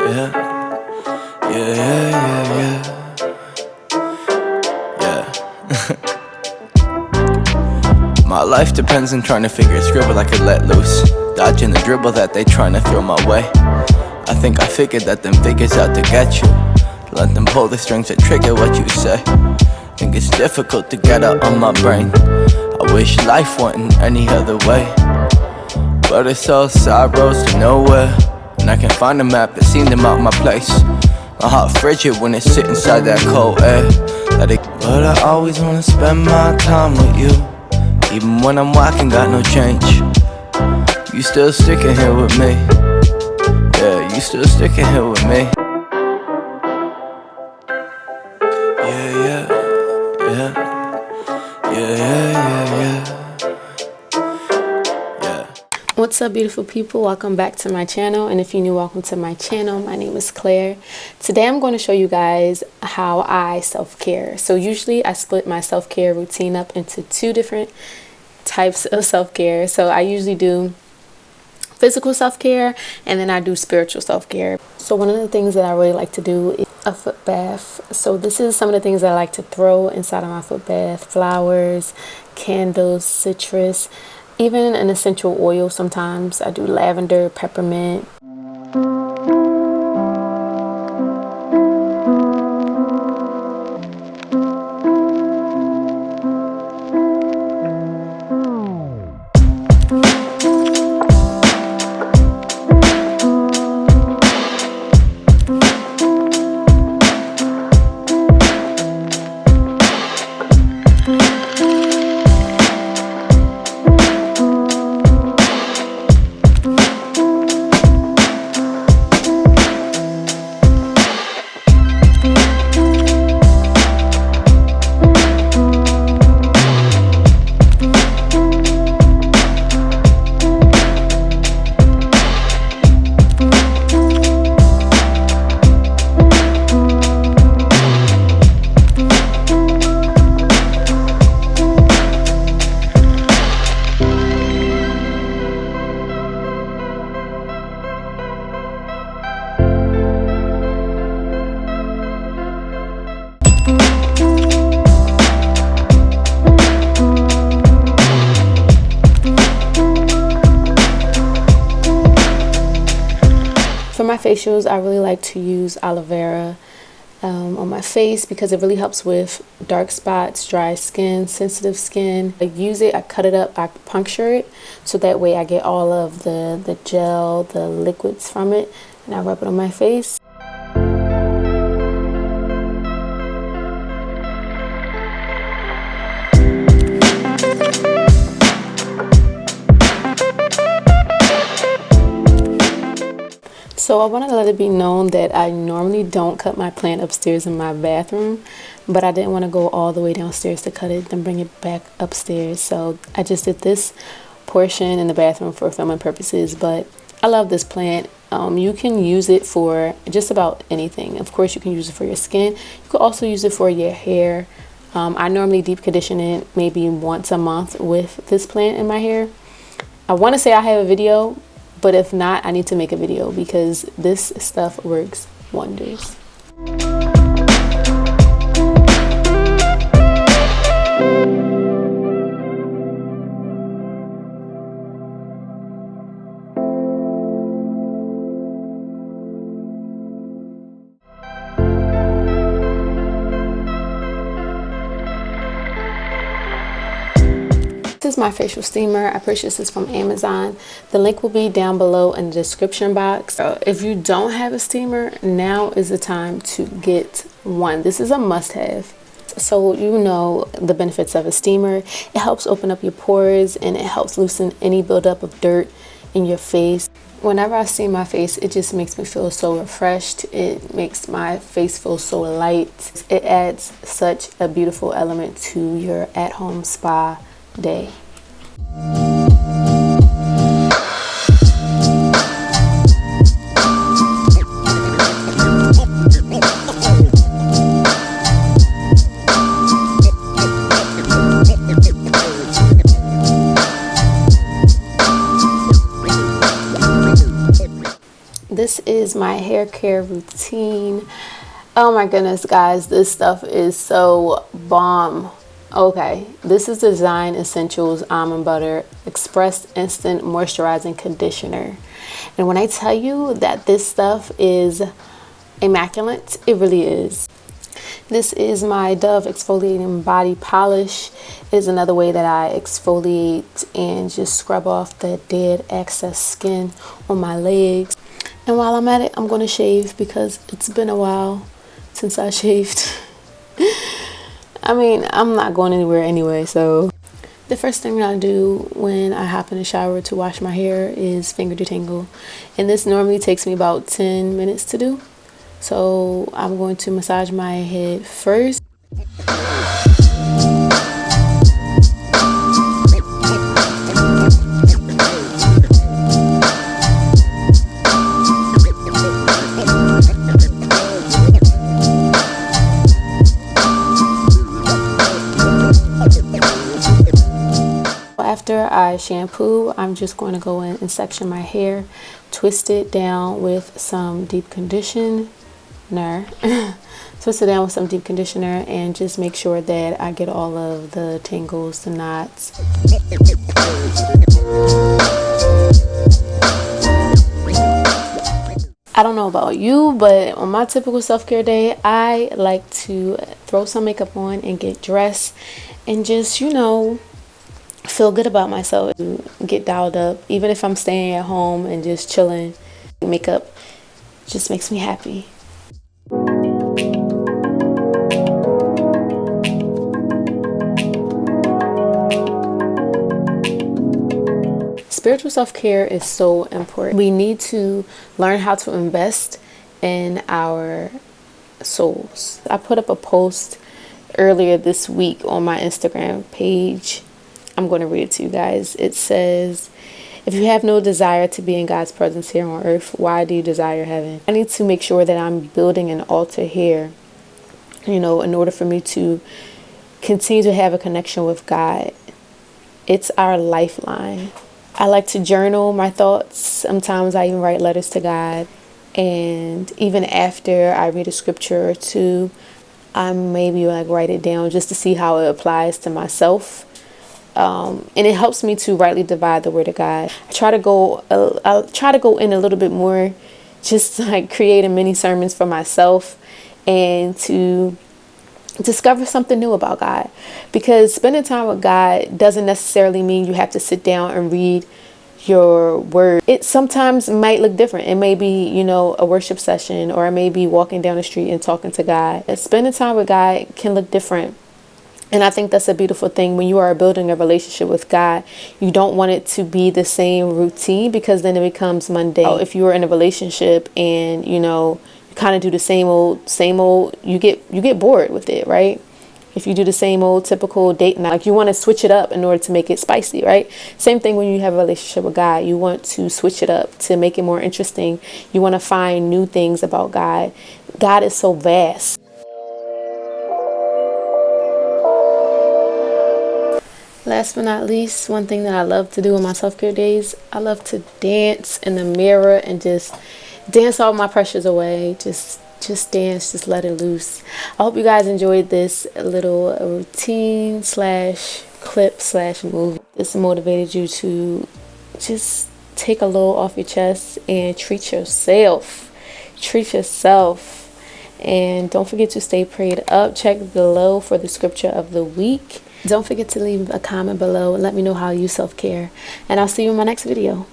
yeah, yeah, yeah, yeah, yeah. My life depends on trying to figure a scribble I could let loose, dodging the dribble that they trying to throw my way. I think I figured that them figures out to get you. Let them pull the strings that trigger what you say. Think it's difficult to get out on my brain. I wish life wasn't any other way, but it's all side roads to nowhere, and I can't find a map that seemed to mark my place. My heart frigid when it sit inside that cold air. But I always wanna spend my time with you, even when I'm walking, got no change. You still sticking here with me. Yeah, you still sticking here with me. Yeah, yeah, yeah, yeah, yeah, yeah, yeah. What's up, beautiful people? Welcome back to my channel, and if you're new, welcome to my channel. My name is Claire. Today I'm going to show you guys how I self-care. So usually I split my self-care routine up into two different types of self-care. So I usually do physical self-care, and then I do spiritual self-care. So one of the things that I really like to do is a foot bath. So this is some of the things that I like to throw inside of my foot bath: flowers, candles, citrus, even an essential oil. Sometimes I do lavender, peppermint. For my facials, I really like to use aloe vera on my face because it really helps with dark spots, dry skin, sensitive skin. I use it, I cut it up, I puncture it, so that way I get all of the gel, the liquids from it, and I rub it on my face. So I wanted to let it be known that I normally don't cut my plant upstairs in my bathroom, but I didn't want to go all the way downstairs to cut it, then bring it back upstairs. So I just did this portion in the bathroom for filming purposes, but I love this plant. You can use it for just about anything. Of course, you can use it for your skin. You could also use it for your hair. I normally deep condition it maybe once a month with this plant in my hair. I want to say I have a video, but if not, I need to make a video because this stuff works wonders. This is my facial steamer. I purchased this from Amazon. The link will be down below in the description box. So if you don't have a steamer, now is the time to get one. This is a must-have. So you know the benefits of a steamer. It helps open up your pores and it helps loosen any buildup of dirt in your face. Whenever I steam my face, it just makes me feel so refreshed. It makes my face feel so light. It adds such a beautiful element to your at-home spa day. this is my hair care routine. Oh my goodness, guys, this stuff is so bomb. Okay, this is Design Essentials Almond Butter Express Instant Moisturizing Conditioner. And when I tell you that this stuff is immaculate, it really is. This is my Dove Exfoliating Body Polish. It is another way that I exfoliate and just scrub off the dead excess skin on my legs. And while I'm at it, I'm going to shave because it's been a while since I shaved. I mean, I'm not going anywhere anyway, so the first thing I do when I hop in the shower to wash my hair is finger detangle. And this normally takes me about 10 minutes to do. So I'm going to massage my head first. After I shampoo, I'm just going to go in and section my hair, twist it down with some deep conditioner. Twist it down with some deep conditioner and just make sure that I get all of the tangles, the knots. I don't know about you, but on my typical self-care day, I like to throw some makeup on and get dressed and just, you know, feel good about myself, get dialed up. Even if I'm staying at home and just chilling, makeup just makes me happy. Spiritual self-care is so important. We need to learn how to invest in our souls. I put up a post earlier this week on my Instagram page. I'm going to read it to you guys. It says, if you have no desire to be in God's presence here on earth, why do you desire heaven? I need to make sure that I'm building an altar here, you know, in order for me to continue to have a connection with God. It's our lifeline. I like to journal my thoughts. Sometimes I even write letters to God. And even after I read a scripture or two, I maybe like write it down just to see how it applies to myself. And it helps me to rightly divide the word of God. I try to go in a little bit more, just like creating mini sermons for myself and to discover something new about God. Because spending time with God doesn't necessarily mean you have to sit down and read your word. It sometimes might look different. It may be, you know, a worship session, or it may be walking down the street and talking to God. Spending time with God can look different. And I think that's a beautiful thing. When you are building a relationship with God, you don't want it to be the same routine, because then it becomes mundane. If you are in a relationship and, you know, you kind of do the same old, you get bored with it, right? If you do the same old typical date night, like you want to switch it up in order to make it spicy, right? Same thing when you have a relationship with God. You want to switch it up to make it more interesting. You want to find new things about God. God is so vast. Last but not least, one thing that I love to do on my self-care days, I love to dance in the mirror and just dance all my pressures away. Just dance, just let it loose. I hope you guys enjoyed this little routine slash clip slash movie. This motivated you to just take a load off your chest and treat yourself. Treat yourself. And don't forget to stay prayed up. Check below for the scripture of the week. Don't forget to leave a comment below and let me know how you self-care. And I'll see you in my next video.